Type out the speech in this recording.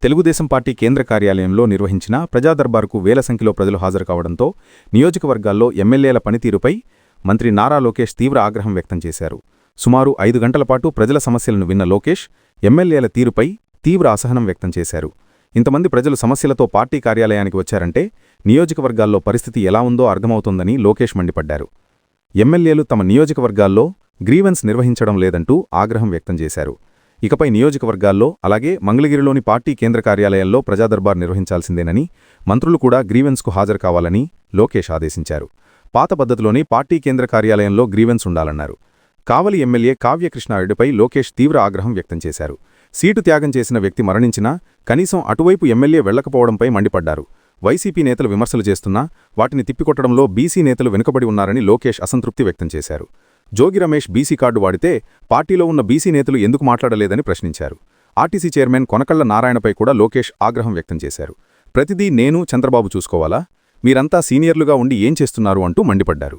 Telugu Desam party కేంద్ర కార్యాలయంలో నిర్వహించిన ప్రజాదర్బారుకు వేల సంఖ్యలో ప్రజలు హాజరు కావడంతో నియోజకవర్గాల్లో ఎమ్మెల్యేల పనితీరుపై మంత్రి నారా లోకేష్ తీవ్ర ఆగ్రహం వ్యక్తం చేశారు. సుమారు 5 గంటల పాటు ప్రజల సమస్యలను విన్న లోకేష్ ఎమ్మెల్యేల తీరుపై తీవ్ర అసహనం వ్యక్తం చేశారు. ఇంతమంది ప్రజలు సమస్యలతో పార్టీ కార్యాలయానికి వచ్చారంటే నియోజకవర్గాల్లో పరిస్థితి ఎలా ఉందో అర్థమవుతోందని లోకేష్ మండిపడ్డారు. ఎమ్మెల్యేలు తమ నియోజకవర్గాల్లో గ్రీవెన్స్ నిర్వహించడం లేదంటూ ఆగ్రహం వ్యక్తం చేశారు. ఇకపై నియోజకవర్గాల్లో అలాగే మంగళగిరిలోని పార్టీ కేంద్ర కార్యాలయాల్లో ప్రజాదర్బార్ నిర్వహించాల్సిందేనని, మంత్రులు కూడా గ్రీవెన్స్కు హాజరు కావాలని లోకేష్ ఆదేశించారు. పాత పద్ధతిలోనే పార్టీ కేంద్ర కార్యాలయంలో గ్రీవెన్స్ ఉండాలన్నారు. కావలి ఎమ్మెల్యే కావ్యకృష్ణారెడ్డిపై లోకేష్ తీవ్ర ఆగ్రహం వ్యక్తం చేశారు. సీటు త్యాగం చేసిన వ్యక్తి మరణించినా కనీసం అటువైపు ఎమ్మెల్యే వెళ్లకపోవడంపై మండిపడ్డారు. వైసీపీ నేతలు విమర్శలు చేస్తున్నా వాటిని తిప్పికొట్టడంలో బీసీ నేతలు వెనుకబడి ఉన్నారని లోకేష్ అసంతృప్తి వ్యక్తం చేశారు. జోగి రమేష్ బీసీ కార్డు వాడితే పార్టీలో ఉన్న బీసీ నేతలు ఎందుకు మాట్లాడలేదని ప్రశ్నించారు. ఆర్టీసీ చైర్మన్ కొనకళ్ల నారాయణపై కూడా లోకేష్ ఆగ్రహం వ్యక్తం చేశారు. ప్రతిదీ నేను చంద్రబాబు చూసుకోవాలా? మీరంతా సీనియర్లుగా ఉండి ఏం చేస్తున్నారు అంటూ మండిపడ్డారు.